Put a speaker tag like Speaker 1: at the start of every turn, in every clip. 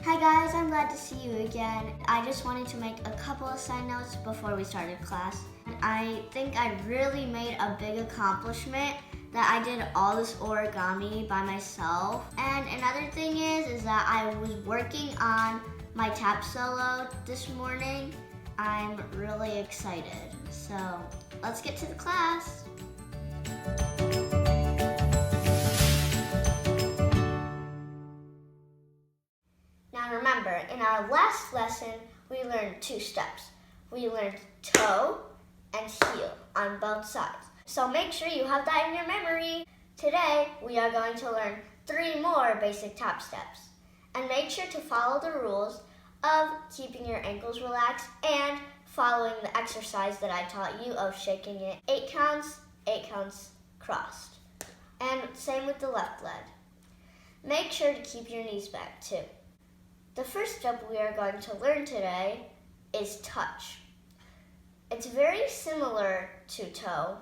Speaker 1: Hi guys, I'm glad to see you again. I just wanted to make a couple of side notes before we started class. I think I really made a big accomplishment that I did all this origami by myself. And another thing is that I was working on my tap solo this morning. I'm really excited. So let's get to the class. Now remember, in our last lesson, we learned 2 steps. We learned toe and heel on both sides. So make sure you have that in your memory. Today, we are going to learn 3 more basic tap steps. And make sure to follow the rules of keeping your ankles relaxed and following the exercise that I taught you of shaking it 8 counts crossed. And same with the left leg. Make sure to keep your knees back too. The first step we are going to learn today is touch. It's very similar to toe,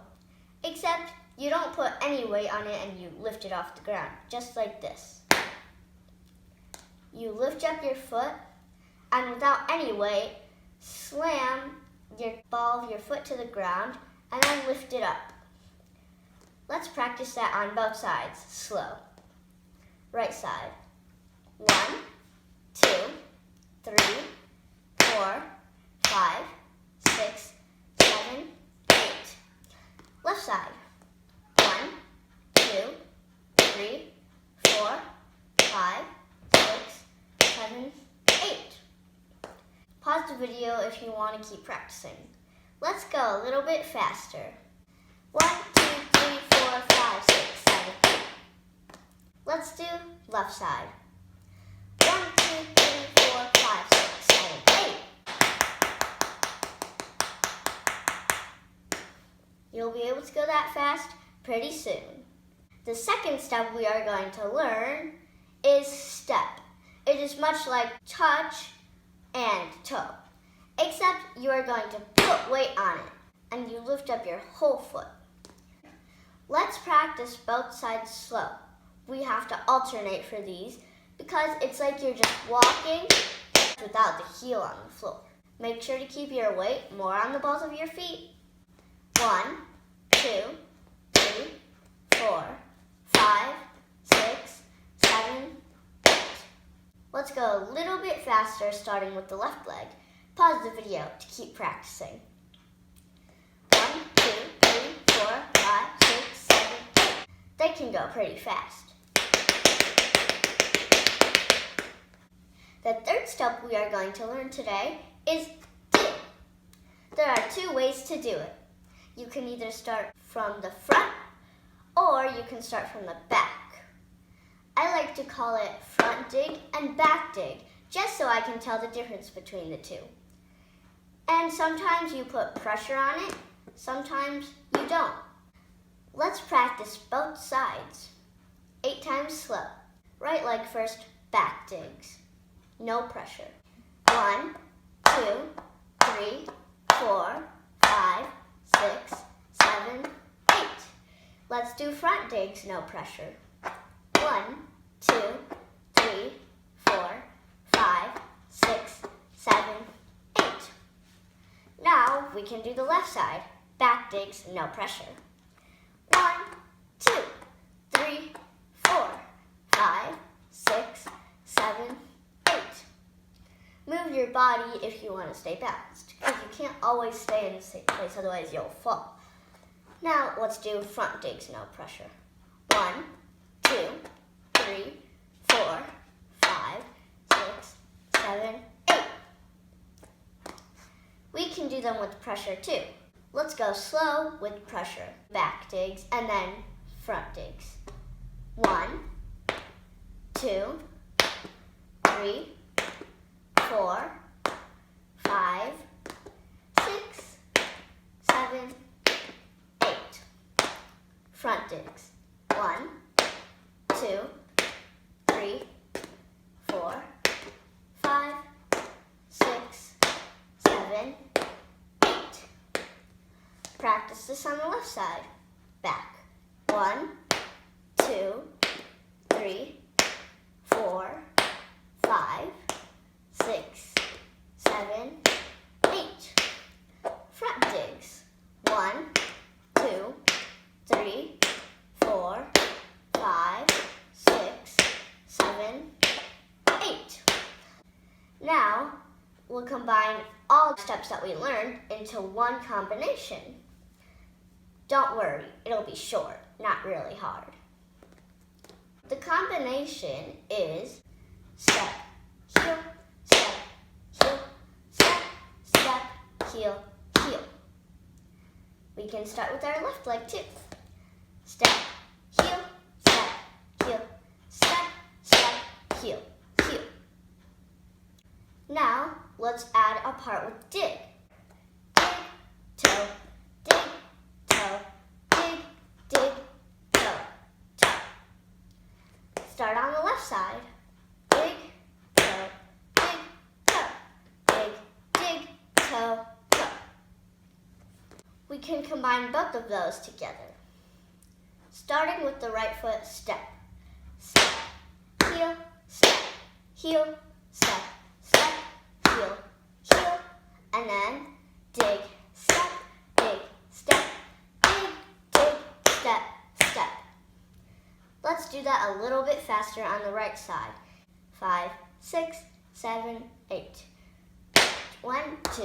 Speaker 1: except you don't put any weight on it and you lift it off the ground, just like this. You lift up your foot and without any weight, slam your ball of your foot to the ground and then lift it up. Let's practice that on both sides, slow. Right side. 1, 2, 3, 4, 5, 6, 7, 8. Left side. 1, 2, 3, 4, 5, 6, 7, 8. Pause the video if you want to keep practicing. Let's go a little bit faster. 1, 2, 3, 4, 5, 6, 7, 8. Let's do left side. 1, 2, 3, 4, 5, 6, 7, 8. You'll be able to go that fast pretty soon. The second step we are going to learn is step. It is much like touch and toe, except you are going to put weight on it and you lift up your whole foot. Let's practice both sides slow. We have to alternate for these because it's like you're just walking without the heel on the floor. Make sure to keep your weight more on the balls of your feet. 1, 2, 3, 4, 5, 6, 7, 8. Let's go a little bit faster, starting with the left leg. Pause the video to keep practicing. 1, 2, 3, 4, 5, 6, 7, 8. They can go pretty fast. The third step we are going to learn today is dip. There are 2 ways to do it. You can either start from the front or you can start from the back. I like to call it front dig and back dig, just so I can tell the difference between the 2. And sometimes you put pressure on it, sometimes you don't. Let's practice both sides. 8 times slow. Right leg first, back digs. No pressure. 1, 2, 3, 4, 5, 6, 7, 8. Let's do front digs, no pressure. 1, 2, 3, 4, 5, 6, 7, 8. Now we can do the left side. Back digs, no pressure. 1, 2, 3, 4, 5, 6, 7, 8. Move your body if you want to stay balanced, because you can't always stay in the same place, otherwise you'll fall. Now let's do front digs, no pressure. 1, 2, 3, 4, 5, 6, 7, 8. We can do them with pressure too. Let's go slow with pressure. Back digs and then front digs. 1, 2, 3, 4, 5, 6, 7, 8. Front digs. 1, 2, 3, 4, 5, 6, 7, 8. Practice this on the left side. Back. 1, 2, 3, 4, 5, Now, we'll combine all the steps that we learned into one combination. Don't worry, it'll be short, not really hard. The combination is step, heel, step, heel, step, step, heel, heel. We can start with our left leg too. Step, heel, step, heel, step, step, heel, heel. Now, let's add a part with dig. Dig, toe, dig, toe, dig, dig, toe, toe. Start on the left side. Dig, toe, dig, toe, dig, dig, toe, toe. We can combine both of those together. Starting with the right foot, step, step, heel, step, heel, step, step, heel, heel, and then dig, step, dig, step, dig, dig, step, step. Let's do that a little bit faster on the right side. 5, 6, 7, 8. 1, 2,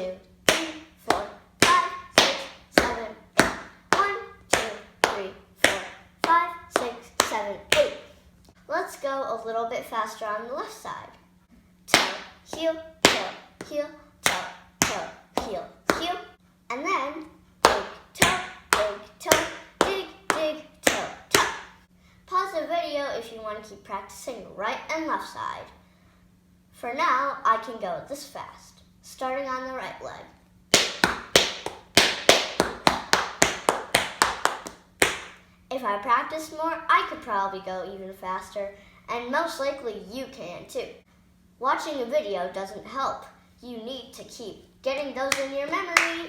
Speaker 1: 3, 4, 5, 6, 7, 8. 1, 2, 3, 4, 5, 6, 7, 8. Let's go a little bit faster on the left side. Toe, heel, toe, heel, toe, toe, heel, heel. And then dig, toe, dig, dig, toe, toe. Pause the video if you want to keep practicing right and left side. For now, I can go this fast, starting on the right leg. If I practice more, I could probably go even faster, and most likely you can too. Watching a video doesn't help. You need to keep getting those in your memory.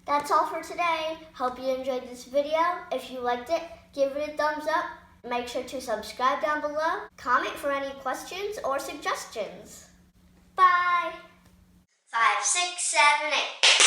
Speaker 1: That's all for today. Hope you enjoyed this video. If you liked it, give it a thumbs up. Make sure to subscribe down below. Comment for any questions or suggestions. Bye. 5, 6, 7, 8.